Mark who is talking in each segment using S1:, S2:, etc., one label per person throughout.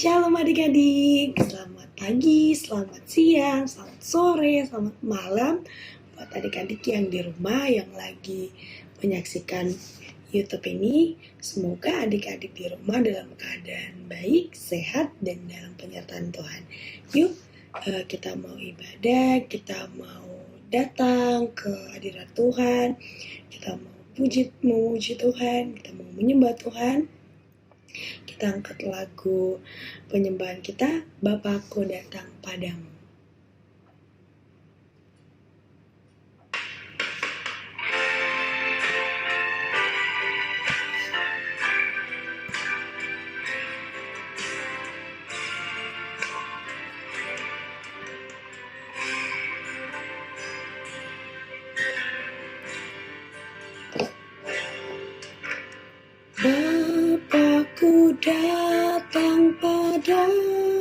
S1: Shalom adik-adik, selamat pagi, selamat siang, selamat sore, selamat malam buat adik-adik yang di rumah yang lagi menyaksikan YouTube ini. Semoga adik-adik di rumah dalam keadaan baik, sehat, dan dalam penyertaan Tuhan. Yuk, kita mau ibadah, kita mau datang ke hadirat Tuhan, kita mau memuji Tuhan, kita mau menyembah Tuhan. Kita angkat lagu penyembahan kita, Bapakku datang padamu. Bapakku datang padamu,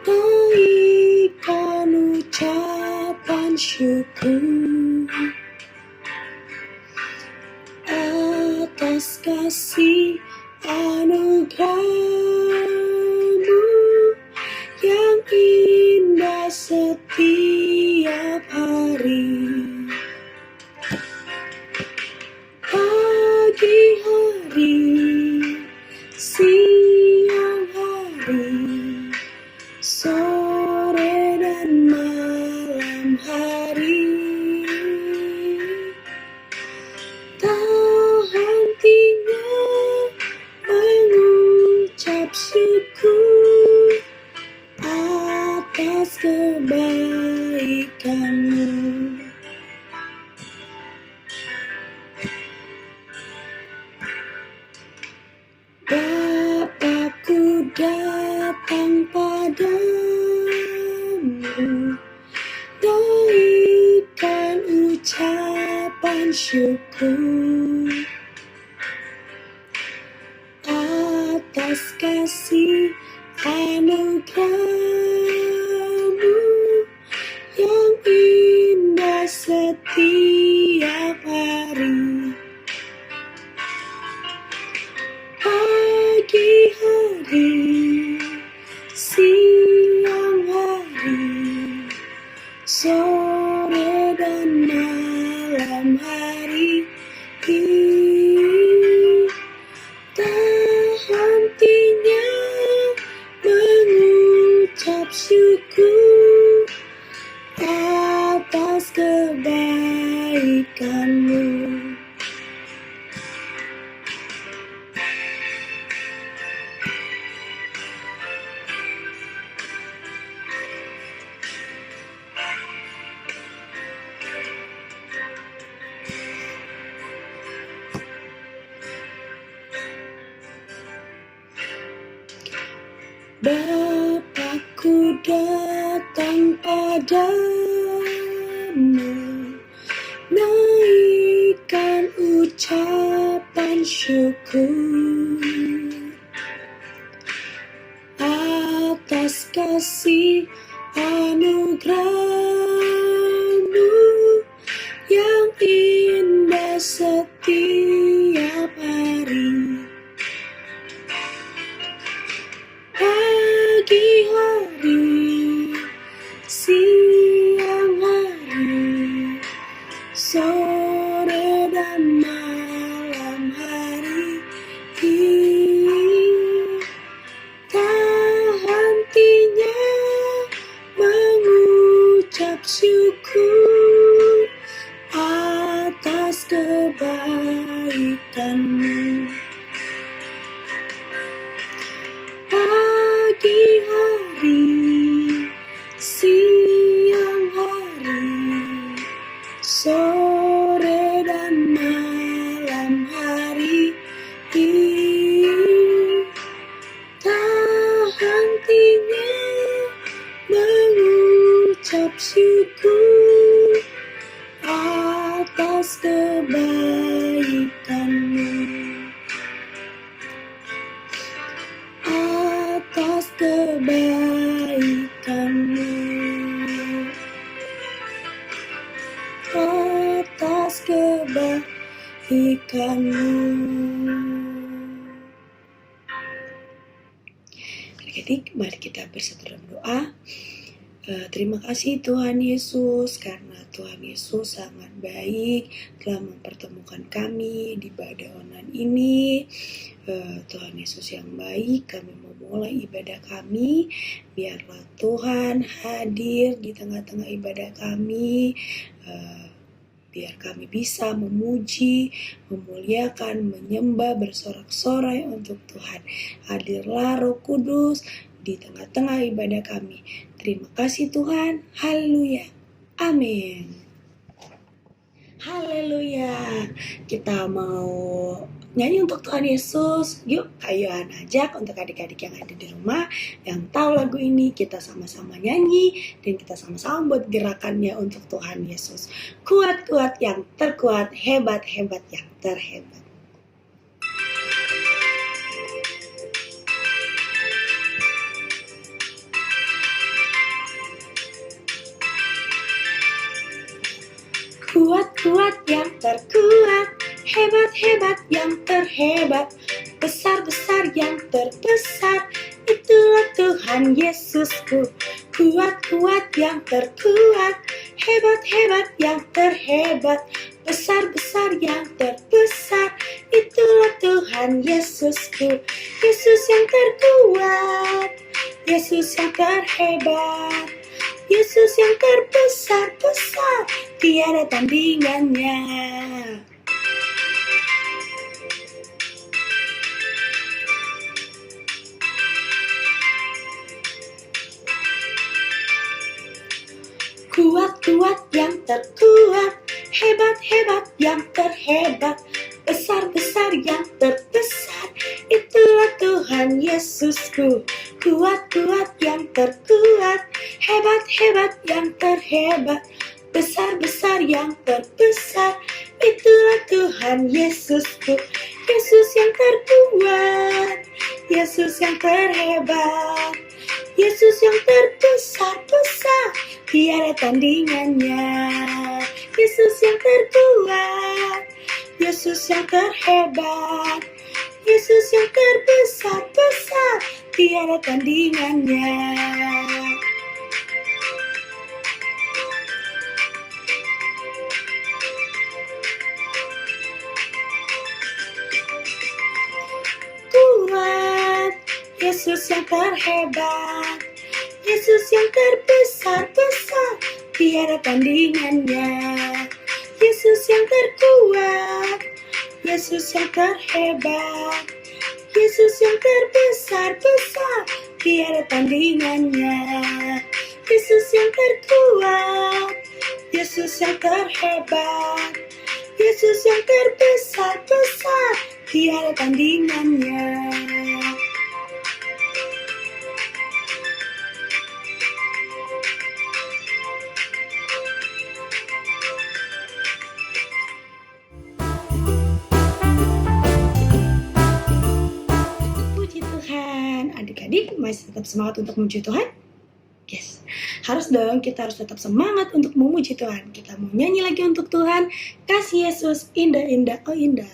S1: naikkan ucapan syukur atas kasih anugerah-Mu yang indah setiap hari. Pagi hari, siang hari, sore dan malam hari, tak hentinya mengucap syukur atas kebaikan-Mu. Bapakku datang padamu, naikkan ucapan syukur atas kasih anugerah-Mu yang indah setiap hari. Pagi hari, siang hari, sore dan malam hari, tak hentinya mengucap syukur atas kebaikan-Mu. Bapakku datang padamu, naikkan ucapan syukur atas kasih anugerah-Mu yang indah setiap hari. Pagi hari, siang hari, sore dan malam hari, tak hentinya mengucap syukur atas kebaikan-Mu. Pagi hari, siang hari, sore dan malam hari, tak hentinya mengucap syukur atas kebaikan-Mu. Atas kebaikan-Mu, atas kebaikan-Mu. Adik-adik, mari kita bersatu dalam doa. Terima kasih Tuhan Yesus, karena Tuhan Yesus sangat baik telah mempertemukan kami di ibadah online ini. Tuhan Yesus yang baik, kami memulai ibadah kami. Biarlah Tuhan hadir di tengah-tengah ibadah kami. Biar kami bisa memuji, memuliakan, menyembah, bersorak-sorai untuk Tuhan. Hadirlah Roh Kudus di tengah-tengah ibadah kami. Terima kasih Tuhan. Haleluya. Amin. Haleluya. Kita mau nyanyi untuk Tuhan Yesus. Yuk, kayuan ajak untuk adik-adik yang ada di rumah yang tahu lagu ini. Kita sama-sama nyanyi dan kita sama-sama buat gerakannya untuk Tuhan Yesus. Kuat-kuat yang terkuat, hebat-hebat yang terhebat. Kuat-kuat yang terkuat, hebat-hebat yang terhebat, besar-besar yang terbesar, itulah Tuhan Yesusku. Kuat-kuat yang terkuat, hebat-hebat yang terhebat, besar-besar yang terbesar, itulah Tuhan Yesusku. Yesus yang terkuat, Yesus yang terhebat, Yesus yang terbesar-besar, tiada tandingannya. Kuat-kuat yang terkuat, hebat-hebat yang terhebat, besar-besar yang terbesar, itulah Tuhan Yesusku. Kuat-kuat yang terkuat, hebat-hebat yang terhebat, besar-besar yang terbesar, itulah Tuhan Yesusku. Yesus yang terkuat, Yesus yang terhebat, Yesus yang terbesar-besar, tiada tandingannya. Yesus yang terkuat, Yesus yang terhebat, Yesus yang terbesar-besar, tiada tandingannya. Kuat, Yesus yang terhebat, Yesus yang terbesar-besar, tiada tandingannya. Yesus yang terkuat, Yesus yang terhebat, Yesus yang terbesar-besar, tiada tandingannya. Yesus yang terkuat, Yesus yang terhebat, Yesus yang terbesar-besar, tiada tandingannya. Adik-adik masih tetap semangat untuk memuji Tuhan? Yes, harus dong, kita harus tetap semangat untuk memuji Tuhan. Kita mau nyanyi lagi untuk Tuhan. Kasih Yesus indah-indah, oh indah.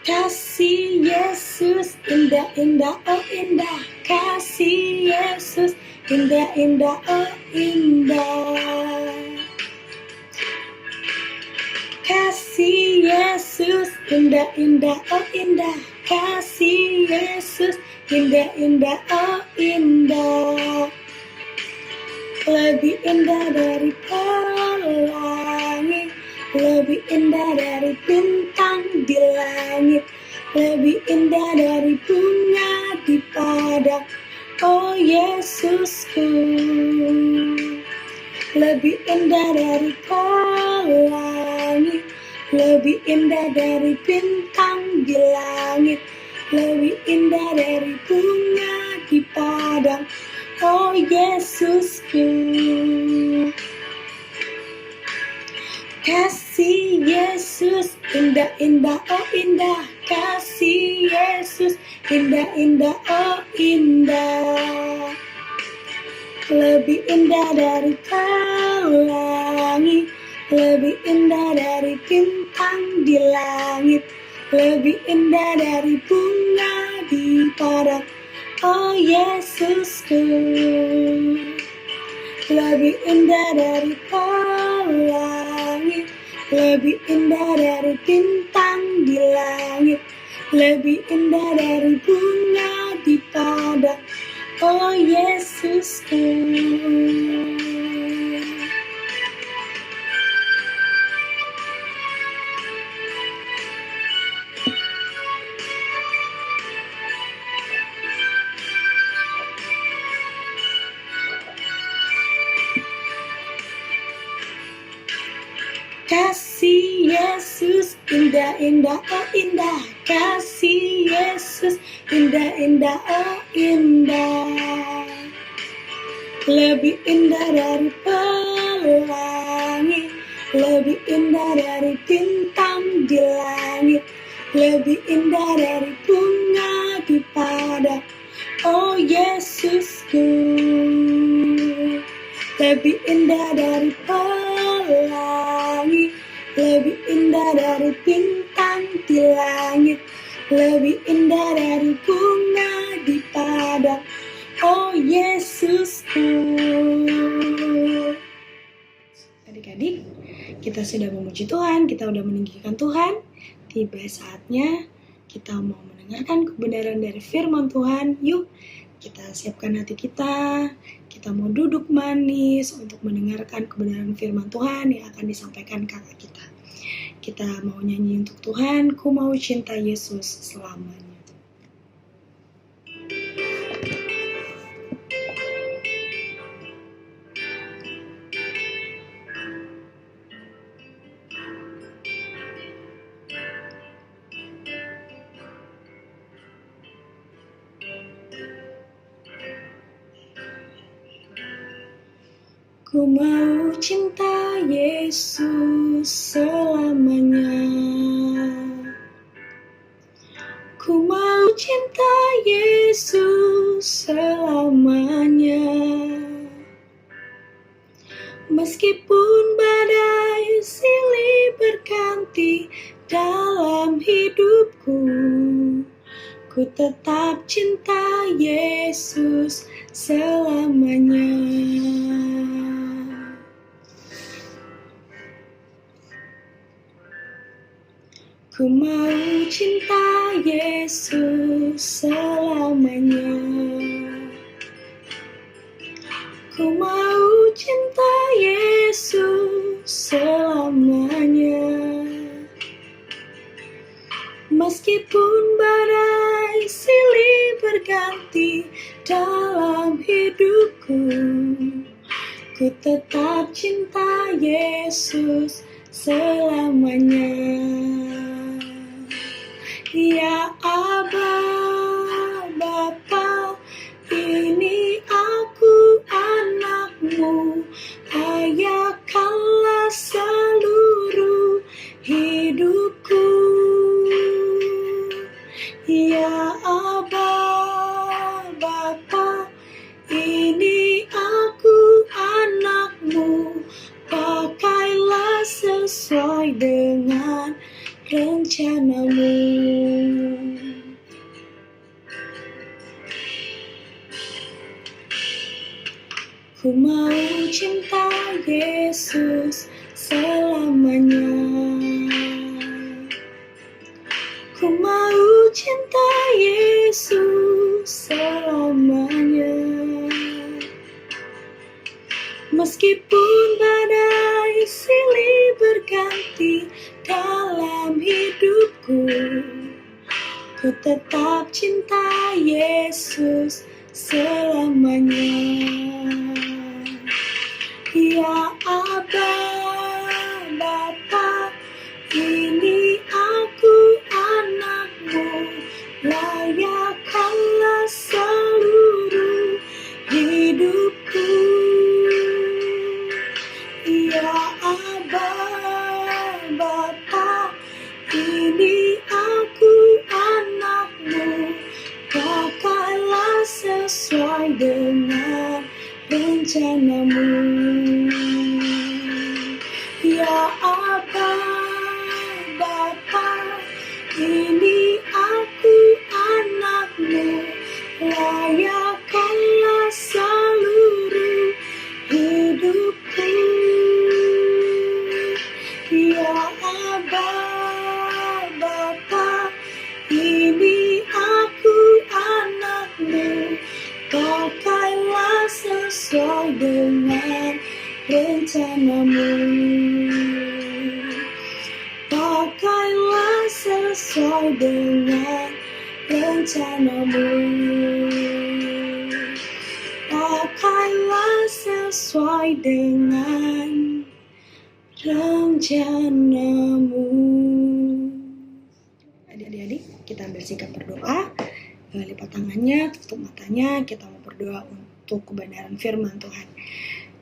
S1: Kasih Yesus indah-indah, oh indah. Kasih Yesus indah-indah, oh indah. Kasih Yesus indah-indah, oh indah. Kasih Yesus indah-indah, oh indah. Lebih indah dari pelangi, lebih indah dari bintang di langit, lebih indah dari bunga di padang, oh Yesusku. Lebih indah dari pelangi, lebih indah dari bintang di langit, lebih indah dari bunga di padang, oh Yesusku. Kasih Yesus indah-indah, oh indah. Kasih Yesus Indah, indah, oh indah. Lebih indah dari pelangi, lebih indah dari bintang di langit, lebih indah dari bunga di padang. Oh Yesusku, lebih indah dari pelangi, lebih indah dari bintang di langit, lebih indah dari bunga di padang. Oh Yesusku. Kasih Yesus indah, indah, oh indah. Kasih Yesus indah, indah, oh indah. Lebih indah dari pelangi, lebih indah dari bintang di langit, lebih indah dari bunga di padang. Oh Yesusku, lebih indah dari pelangi, lebih indah dari bintang di langit, lebih indah dari bunga di padang. Oh Yesusku. Adik-adik, kita sudah memuji Tuhan, kita sudah meninggikan Tuhan. Tiba saatnya kita mau mendengarkan kebenaran dari firman Tuhan. Yuk, kita siapkan hati kita. Kita mau duduk manis untuk mendengarkan kebenaran firman Tuhan yang akan disampaikan kakak kita. Kita mau nyanyi untuk Tuhan, ku mau cinta Yesus selamanya. Ku mau cinta Yesus selamanya. Ku mau cinta Yesus selamanya. Meskipun badai silih berganti dalam hidupku, ku tetap cinta Yesus selamanya. Ku mau cinta Yesus selamanya. Ku mau cinta Yesus selamanya. Meskipun badai silih berganti dalam hidupku, ku tetap cinta Yesus selamanya. Ya Aba, Bapa, ini aku anakmu, layakanlah seluruh hidupku. Ya Aba, Bapa, ini aku anakmu, pakailah sesuai dengan rencanamu. Ku mau cinta Yesus selamanya. Ku mau cinta Yesus selamanya. Meskipun badai silih berganti dalam hidupku, ku tetap cinta Yesus selamanya. Ya Aba, Bapa, ini aku anakmu, layakanlah seluruh hidupku. Ya Aba, Bapa, ini aku anakmu, Ya Aba, Bapa, ini aku anakmu, layakkanlah seluruh hidupku. Ya Aba, Bapa, ini aku anakmu, pakailah sesuai dengan rencanamu. Pakailah sesuai dengan rencanamu. Pakailah sesuai dengan rencanamu. Adik-adik, kita ambil sikap berdoa. Lipat tangannya, tutup matanya. Kita mau berdoa untuk kebenaran firman Tuhan.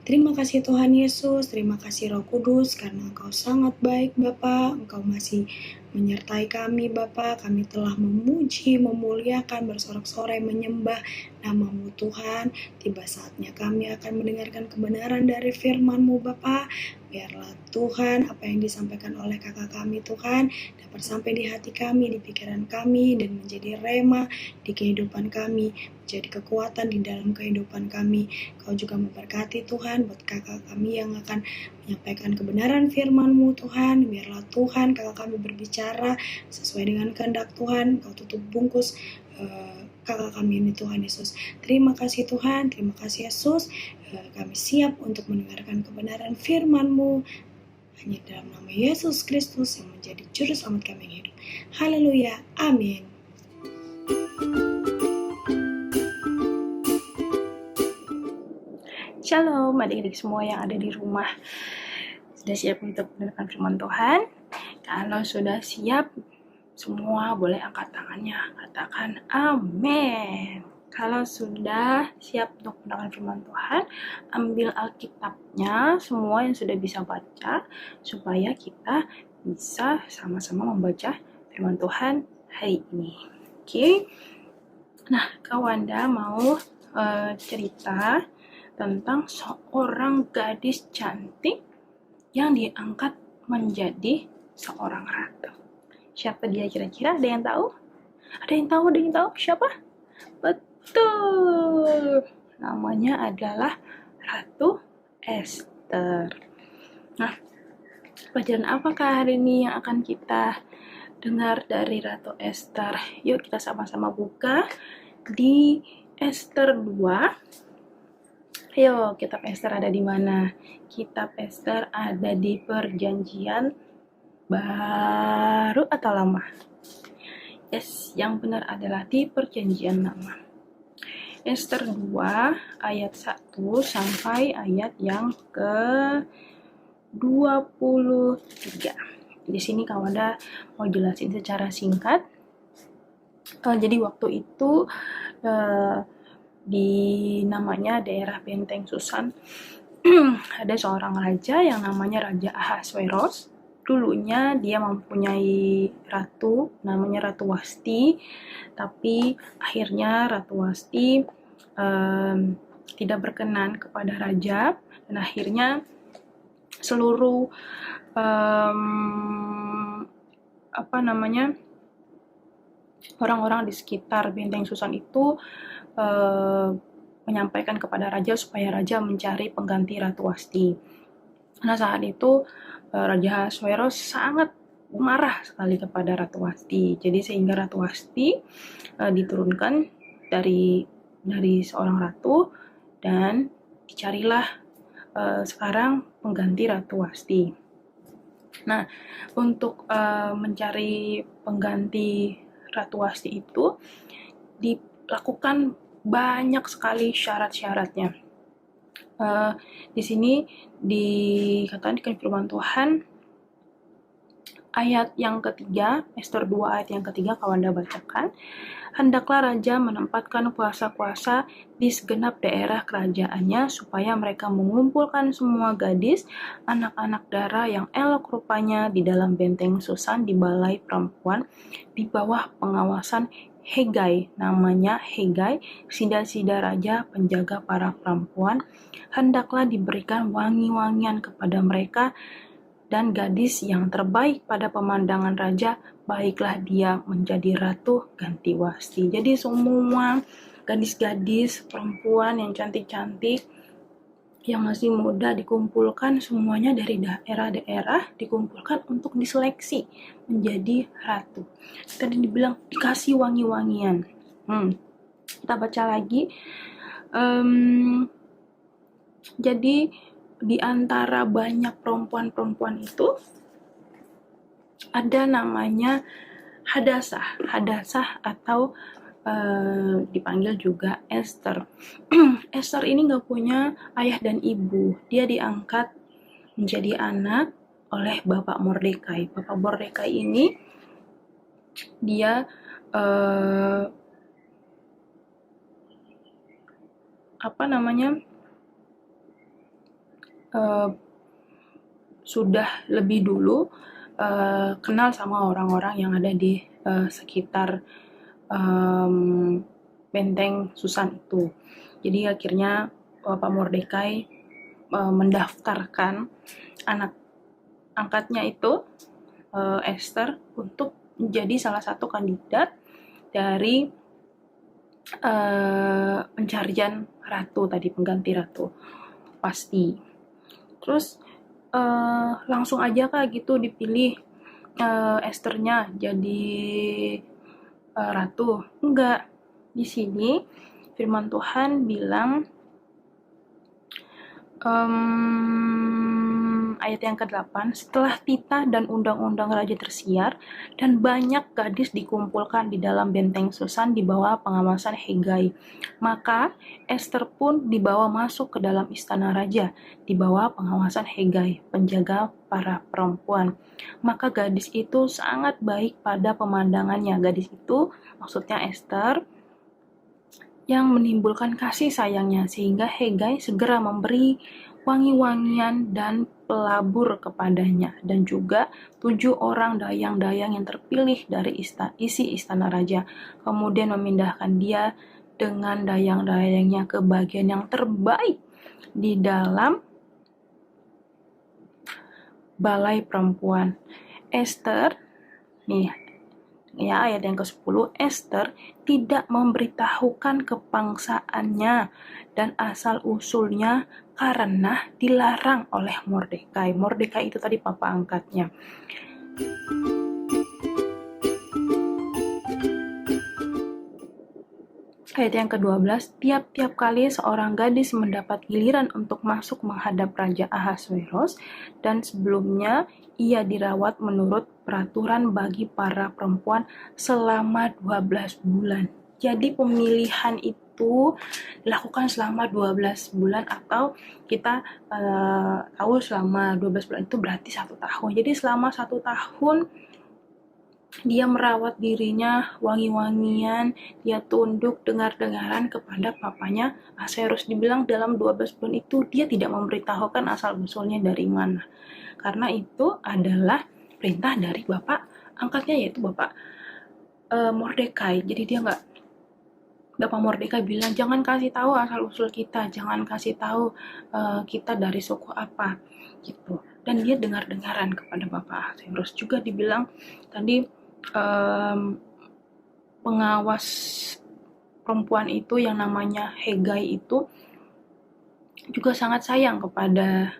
S1: Terima kasih Tuhan Yesus, terima kasih Roh Kudus, karena Engkau sangat baik Bapa. Engkau masih menyertai kami Bapa. Kami telah memuji, memuliakan, bersorak-sorai, menyembah nama-Mu Tuhan. Tiba saatnya kami akan mendengarkan kebenaran dari firman-Mu Bapa. Biarlah Tuhan, apa yang disampaikan oleh kakak kami Tuhan, dapat sampai di hati kami, di pikiran kami, dan menjadi rema di kehidupan kami, menjadi kekuatan di dalam kehidupan kami. Kau juga memberkati Tuhan buat kakak kami yang akan menyampaikan kebenaran firman-Mu Tuhan. Biarlah Tuhan kakak kami berbicara sesuai dengan kehendak Tuhan. Kau tutup bungkus kakak kami ini Tuhan Yesus. Terima kasih Tuhan, terima kasih Yesus. Kami siap untuk mendengarkan kebenaran firman-Mu hanya dalam nama Yesus Kristus yang menjadi juru selamat kami yang hidup. Haleluya, amin.
S2: Shalom adik-adik semua yang ada di rumah. Sudah siap untuk mendengarkan firman Tuhan? Kalau sudah siap, semua boleh angkat tangannya, katakan amin. Kalau sudah siap untuk mendengarkan firman Tuhan, ambil Alkitabnya, semua yang sudah bisa baca, supaya kita bisa sama-sama membaca firman Tuhan hari ini. Oke? Nah, Kawanda mau cerita tentang seorang gadis cantik yang diangkat menjadi seorang ratu. Siapa dia kira-kira? Ada yang tahu? Ada yang tahu? Siapa? Betul. Namanya adalah Ratu Esther. Nah, pelajaran apakah hari ini yang akan kita dengar dari Ratu Esther? Yuk kita sama-sama buka di Esther 2. Ayo, kitab Esther ada di mana? Kitab Esther ada di Perjanjian Baru atau Lama? Yes, yang benar adalah di Perjanjian Lama. Esther 2 ayat 1 sampai ayat yang ke-23. Di sini Kawanda mau jelasin secara singkat. Jadi waktu itu di namanya daerah Benteng Susan ada seorang raja yang namanya Raja Ahasveros. Dulunya dia mempunyai ratu namanya Ratu Wasti, tapi akhirnya Ratu Wasti tidak berkenan kepada raja, dan akhirnya seluruh orang-orang di sekitar Benteng Susan itu menyampaikan kepada raja supaya raja mencari pengganti Ratu Wasti. Nah, saat itu Raja Ahasveros sangat marah sekali kepada Ratu Wasti. Jadi sehingga Ratu Wasti diturunkan dari seorang ratu dan dicarilah sekarang pengganti Ratu Wasti. Nah, untuk mencari pengganti Ratu Wasti itu dilakukan banyak sekali syarat-syaratnya. Di sini dikatakan di firman Tuhan ayat yang ketiga, Esther 2 ayat yang ketiga Kawanda bacakan. Hendaklah raja menempatkan kuasa-kuasa di segenap daerah kerajaannya supaya mereka mengumpulkan semua gadis, anak-anak dara yang elok rupanya di dalam benteng Susan di balai perempuan di bawah pengawasan Hegai, namanya Hegai, sida-sida raja penjaga para perempuan. Hendaklah diberikan wangi-wangian kepada mereka dan gadis yang terbaik pada pemandangan raja, baiklah dia menjadi ratu ganti wasti. Jadi semua gadis-gadis perempuan yang cantik-cantik yang masih muda dikumpulkan semuanya dari daerah-daerah, dikumpulkan untuk diseleksi menjadi ratu. Tadi dibilang dikasih wangi-wangian. Kita baca lagi. Jadi di antara banyak perempuan-perempuan itu ada namanya Hadasah atau dipanggil juga Esther. Esther ini nggak punya ayah dan ibu. Dia diangkat menjadi anak oleh Bapak Mordekai. Bapak Mordekai ini dia sudah lebih dulu kenal sama orang-orang yang ada di sekitar benteng Susan itu. Jadi akhirnya Bapak Mordekai mendaftarkan anak angkatnya itu Esther untuk menjadi salah satu kandidat dari pencarian ratu tadi, pengganti ratu pasti. Terus langsung aja Kak gitu dipilih Esthernya jadi ratu. Enggak. Di sini firman Tuhan bilang ayat yang ke-8, setelah titah dan undang-undang raja tersiar dan banyak gadis dikumpulkan di dalam benteng Susan di bawah pengawasan Hegai, maka Esther pun dibawa masuk ke dalam istana raja di bawah pengawasan Hegai, penjaga para perempuan. Maka gadis itu sangat baik pada pemandangannya. Gadis itu maksudnya Esther yang menimbulkan kasih sayangnya, sehingga Hegai segera memberi wangi-wangian dan pelabur kepadanya, dan juga 7 orang dayang-dayang yang terpilih dari isi istana raja, kemudian memindahkan dia dengan dayang-dayangnya ke bagian yang terbaik di dalam balai perempuan. Esther, nih ya ayat yang ke-10, Esther tidak memberitahukan kebangsaannya dan asal-usulnya karena dilarang oleh Mordekai. Mordekai itu tadi papa angkatnya. Ayat yang ke-12, tiap-tiap kali seorang gadis mendapat giliran untuk masuk menghadap Raja Ahasuerus, dan sebelumnya ia dirawat menurut peraturan bagi para perempuan selama 12 bulan. Jadi pemilihan itu dilakukan selama 12 bulan, atau kita tahu selama 12 bulan itu berarti 1 tahun. Jadi selama 1 tahun dia merawat dirinya wangi-wangian, dia tunduk dengar-dengaran kepada papanya Ahasuerus. Dibilang dalam 12 bulan itu dia tidak memberitahukan asal-usulnya dari mana. Karena itu adalah perintah dari bapak angkatnya, yaitu Bapak Mordekai. Jadi dia Bapak Mordekai bilang, jangan kasih tahu asal-usul kita, jangan kasih tahu kita dari suku apa, gitu. Dan dia dengar-dengaran kepada Bapak Ahasuerus. Juga dibilang tadi pengawas perempuan itu yang namanya Hegai itu juga sangat sayang kepada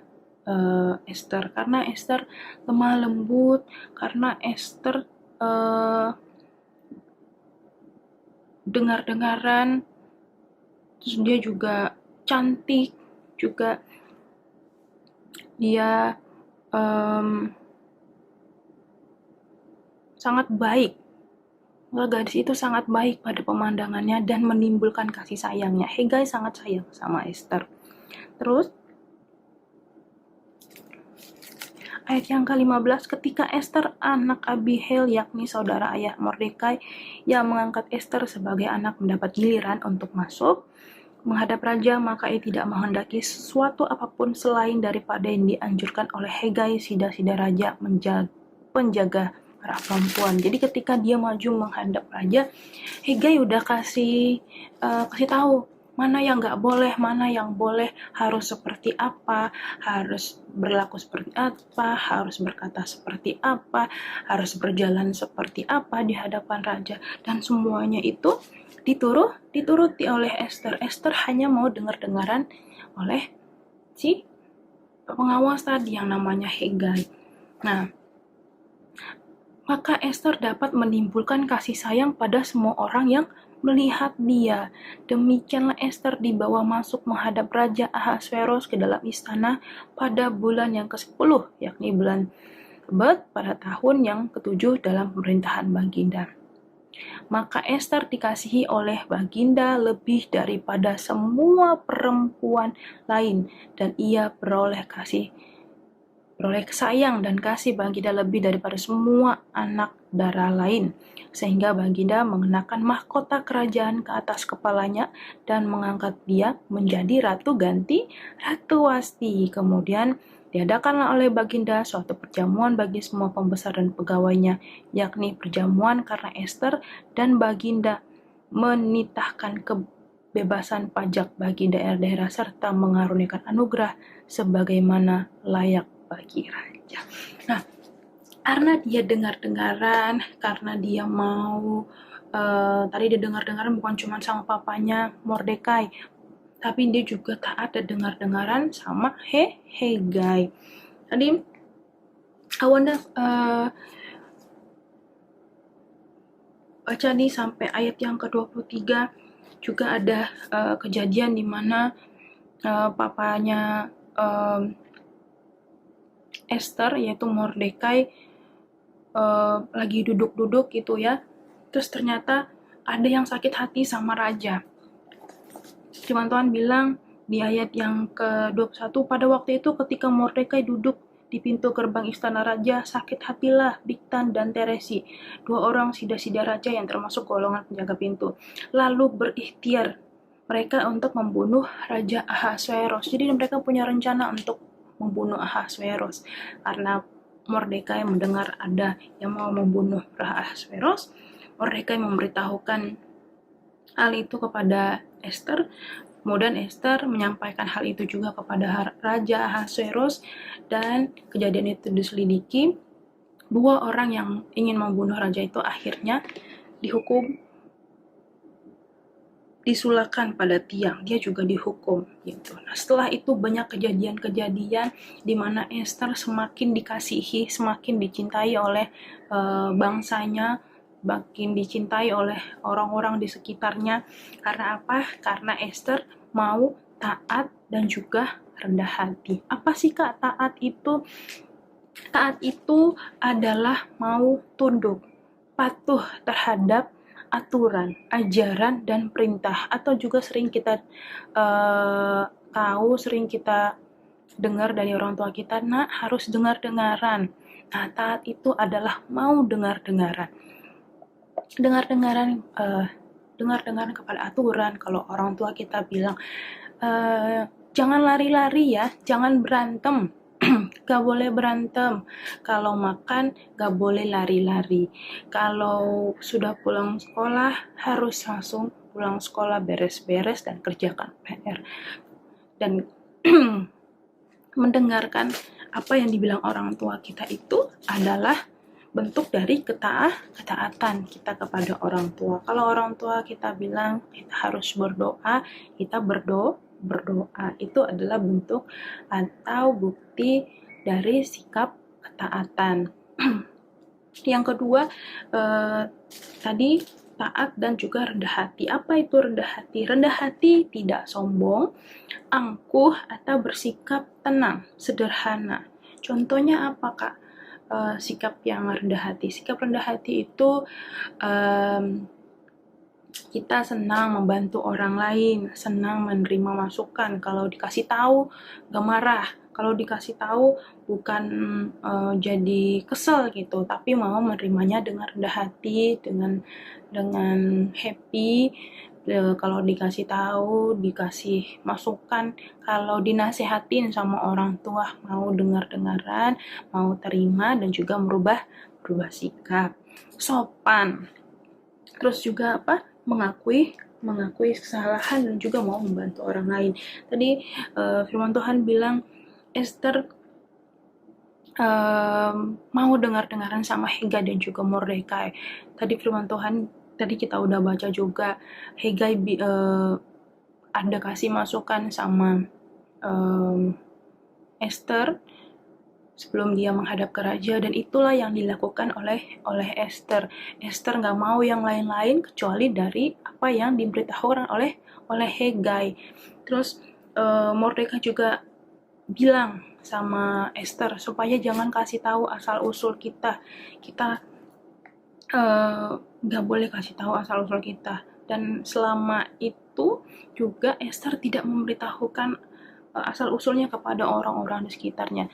S2: Esther, karena Esther lemah lembut, karena Esther dengar-dengaran, terus dia juga cantik, juga dia sangat baik. Gadis itu sangat baik pada pemandangannya dan menimbulkan kasih sayangnya. Hegai sangat sayang sama Esther. Terus ayat yang ke-15, ketika Esther anak Abihail, yakni saudara ayah Mordekai, yang mengangkat Esther sebagai anak mendapat giliran untuk masuk menghadap raja, maka ia tidak menghendaki sesuatu apapun selain daripada yang dianjurkan oleh Hegai, sida-sida raja, penjaga para perempuan. Jadi ketika dia maju menghadap raja, Hegai udah kasih tahu mana yang nggak boleh, mana yang boleh, harus seperti apa, harus berlaku seperti apa, harus berkata seperti apa, harus berjalan seperti apa di hadapan raja, dan semuanya itu dituruti oleh Esther. Esther hanya mau dengar-dengaran oleh si pengawas tadi yang namanya Hegai. Nah, maka Esther dapat menimbulkan kasih sayang pada semua orang yang melihat dia. Demikianlah Esther dibawa masuk menghadap Raja Ahasveros ke dalam istana pada bulan yang ke-10, yakni bulan Tebet pada tahun yang ke-7 dalam pemerintahan Baginda. Maka Esther dikasihi oleh Baginda lebih daripada semua perempuan lain, dan ia beroleh sayang dan kasih Baginda lebih daripada semua anak darah lain, sehingga Baginda mengenakan mahkota kerajaan ke atas kepalanya dan mengangkat dia menjadi ratu ganti Ratu Wasti. Kemudian diadakanlah oleh Baginda suatu perjamuan bagi semua pembesar dan pegawainya, yakni perjamuan karena Esther, dan Baginda menitahkan kebebasan pajak bagi daerah-daerah serta mengaruniakan anugerah sebagaimana layak bagi raja. Nah, karena dia dengar-dengaran, karena dia mau tadi dia dengar-dengaran bukan cuma sama papanya Mordekai, tapi dia juga taat dan dengar-dengaran sama Hegai. Tadi Awanda baca nih sampai ayat yang ke-23, juga ada kejadian di mana papanya Esther, yaitu Mordekai, lagi duduk-duduk gitu ya, terus ternyata ada yang sakit hati sama raja. Firman Tuhan bilang di ayat yang ke-21, pada waktu itu ketika Mordekai duduk di pintu gerbang istana raja, sakit hatilah Bigtan dan Teresi, 2 orang sida-sida raja yang termasuk golongan penjaga pintu. Lalu berikhtiar mereka untuk membunuh Raja Ahasveros. Jadi mereka punya rencana untuk membunuh Ahasveros. Karena Mordekai mendengar ada yang mau membunuh Ahasveros, Mordekai memberitahukan hal itu kepada Esther. Kemudian Esther menyampaikan hal itu juga kepada Raja Ahasveros, dan kejadian itu diselidiki. 2 orang yang ingin membunuh raja itu akhirnya dihukum, disulakan pada tiang, dia juga dihukum gitu. Nah, setelah itu banyak kejadian-kejadian di mana Esther semakin dikasihi, semakin dicintai oleh bangsanya, makin dicintai oleh orang-orang di sekitarnya. Karena apa? Karena Esther mau taat dan juga rendah hati. Apa sih Kak taat itu? Taat itu adalah mau tunduk, patuh terhadap aturan, ajaran, dan perintah, atau juga sering kita sering kita dengar dari orang tua kita, nak harus dengar-dengaran. Nah, taat itu adalah mau dengar-dengaran. Dengar-dengaran kepada aturan. Kalau orang tua kita bilang, jangan lari-lari ya, jangan berantem. Gak boleh berantem. Kalau makan gak boleh lari-lari. Kalau sudah pulang sekolah harus langsung pulang sekolah, beres-beres dan kerjakan PR. Dan mendengarkan apa yang dibilang orang tua kita itu adalah bentuk dari ketaatan kita kepada orang tua. Kalau orang tua kita bilang kita harus berdoa, kita berdoa. Itu adalah bentuk atau bukti dari sikap ketaatan. Yang kedua, tadi taat dan juga rendah hati. Apa itu rendah hati? Rendah hati tidak sombong, angkuh, atau bersikap tenang, sederhana. Contohnya apa, Kak? Sikap yang rendah hati. Sikap rendah hati itu kita senang membantu orang lain, senang menerima masukan. Kalau dikasih tahu, gak marah. Kalau dikasih tahu, bukan jadi kesel gitu, tapi mau menerimanya dengan rendah hati, dengan happy. Kalau dikasih tahu, dikasih masukan, kalau dinasehatin sama orang tua, mau dengar-dengaran, mau terima, dan juga berubah sikap. Sopan. Terus juga apa? Mengakui mengakui kesalahan dan juga mau membantu orang lain. Tadi firman Tuhan bilang Esther mau dengar-dengaran sama Hegai dan juga Mordekai. Tadi firman Tuhan tadi kita udah baca juga, Hegai ada kasih masukan sama Esther sebelum dia menghadap ke raja, dan itulah yang dilakukan oleh Esther. Esther nggak mau yang lain-lain kecuali dari apa yang diberitahukan oleh Hegai. Terus Mordekai juga bilang sama Esther supaya jangan kasih tahu asal usul kita nggak boleh kasih tahu asal usul kita. Dan selama itu juga Esther tidak memberitahukan asal usulnya kepada orang-orang di sekitarnya.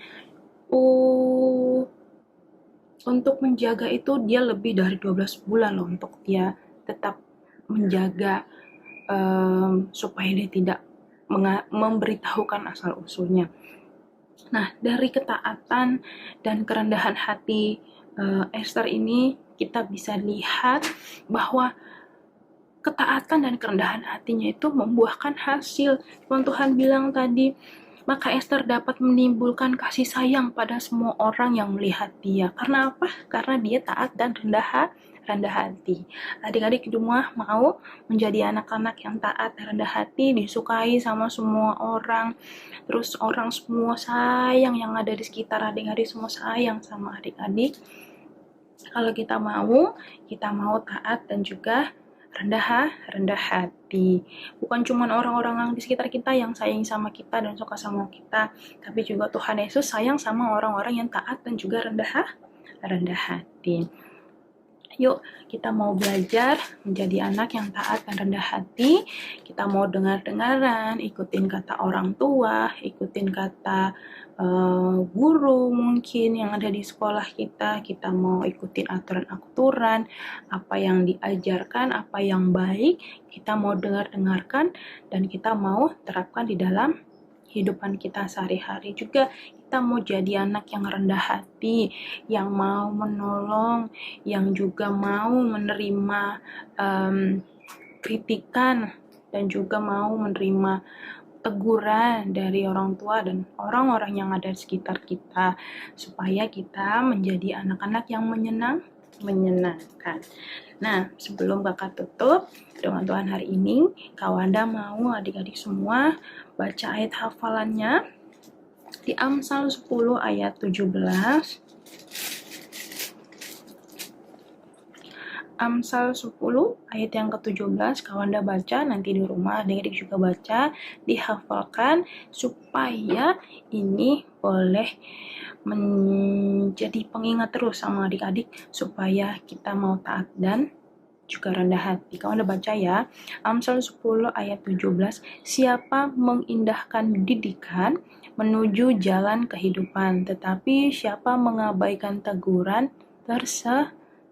S2: Untuk menjaga itu dia lebih dari 12 bulan loh, untuk dia tetap menjaga supaya dia tidak memberitahukan asal usulnya. Nah, dari ketaatan dan kerendahan hati Esther ini, kita bisa lihat bahwa ketaatan dan kerendahan hatinya itu membuahkan hasil. Tuhan bilang tadi, maka Esther dapat menimbulkan kasih sayang pada semua orang yang melihat dia. Karena apa? Karena dia taat dan rendah hati. Adik-adik di rumah mau menjadi anak-anak yang taat dan rendah hati, disukai sama semua orang, terus orang semua sayang, yang ada di sekitar adik-adik semua sayang sama adik-adik. Kalau kita mau taat dan juga rendah hati. Bukan cuma orang-orang di sekitar kita yang sayang sama kita dan suka sama kita, tapi juga Tuhan Yesus sayang sama orang-orang yang taat dan juga rendah hati. Yuk, kita mau belajar menjadi anak yang taat dan rendah hati. Kita mau dengar-dengaran, ikutin kata orang tua, ikutin kata guru mungkin yang ada di sekolah kita. Kita mau ikutin aturan-aturan, apa yang diajarkan, apa yang baik, kita mau dengarkan dan kita mau terapkan di dalam kehidupan kita sehari-hari. Juga kita mau jadi anak yang rendah hati, yang mau menolong, yang juga mau menerima kritikan dan juga mau menerima teguran dari orang tua dan orang-orang yang ada di sekitar kita, supaya kita menjadi anak-anak yang menyenangkan. Nah, sebelum kakak tutup dengan Tuhan hari ini, Kawanda mau adik-adik semua baca ayat hafalannya di Amsal 10 ayat 17. Amsal 10 ayat yang ke-17, Kawanda baca, nanti di rumah adik-adik juga baca, dihafalkan supaya ini boleh menjadi pengingat terus sama adik-adik, supaya kita mau taat dan juga rendah hati. Kawanda baca ya, Amsal 10 ayat 17, siapa mengindahkan didikan menuju jalan kehidupan, tetapi siapa mengabaikan teguran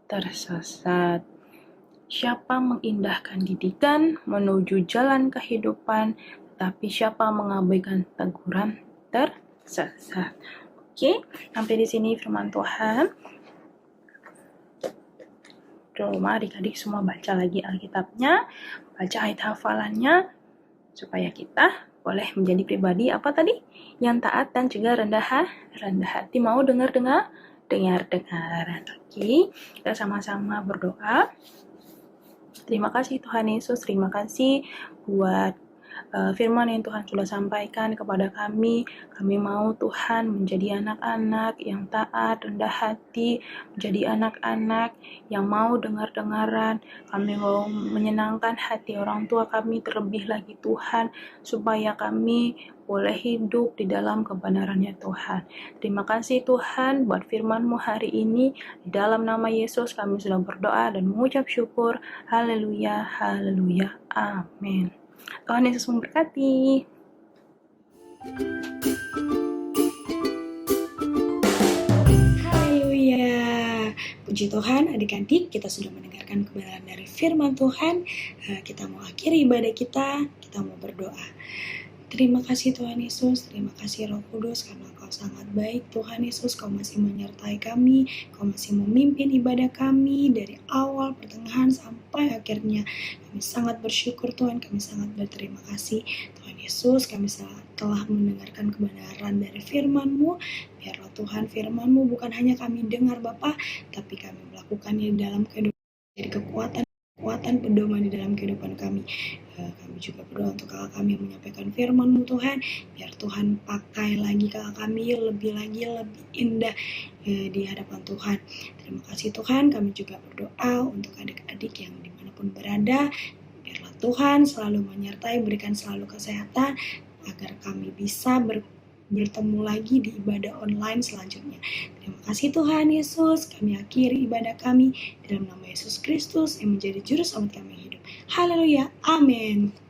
S2: tersesat. Siapa mengindahkan didikan menuju jalan kehidupan, tetapi siapa mengabaikan teguran tersesat. Oke, sampai di sini firman Tuhan. Di rumah adik-adik semua baca lagi Alkitabnya, baca ayat hafalannya, supaya kita boleh menjadi pribadi apa tadi? Yang taat dan juga rendah hati. Mau dengar-dengaran. Oke, kita sama-sama berdoa. Terima kasih Tuhan Yesus, terima kasih buat firman yang Tuhan sudah sampaikan kepada kami. Kami mau Tuhan menjadi anak-anak yang taat, rendah hati, menjadi anak-anak yang mau dengar-dengaran. Kami mau menyenangkan hati orang tua kami, terlebih lagi Tuhan, supaya kami boleh hidup di dalam kebenaran-Nya Tuhan. Terima kasih Tuhan buat firman-Mu hari ini. Di dalam nama Yesus kami sudah berdoa dan mengucap syukur. Haleluya, haleluya, amin. Tuhan Yesus memberkati.
S1: Haleluya. Puji Tuhan, adik-adik, kita sudah mendengarkan kebenaran dari firman Tuhan. Kita mau akhiri ibadah kita mau berdoa. Terima kasih Tuhan Yesus, terima kasih Roh Kudus karena Kau Kau sangat baik Tuhan Yesus, Kau masih menyertai kami, Kau masih memimpin ibadah kami dari awal, pertengahan, sampai akhirnya. Kami sangat bersyukur Tuhan, kami sangat berterima kasih Tuhan Yesus, kami telah mendengarkan kebenaran dari firman-Mu. Biarlah Tuhan firman-Mu bukan hanya kami dengar Bapa, tapi kami melakukannya dalam kehidupan, jadi kekuatan pedoman di dalam kehidupan kami. Kami juga berdoa untuk kakak kami yang menyampaikan firman-Mu Tuhan, biar Tuhan pakai lagi kakak kami lebih indah di hadapan Tuhan. Terima kasih Tuhan, kami juga berdoa untuk adik-adik yang dimanapun berada, biarlah Tuhan selalu menyertai, berikan selalu kesehatan, agar kami bisa bertemu lagi di ibadah online selanjutnya. Terima kasih Tuhan Yesus, kami akhiri ibadah kami dalam nama Yesus Kristus yang menjadi juru selamat kami hidup. Haleluya, amin.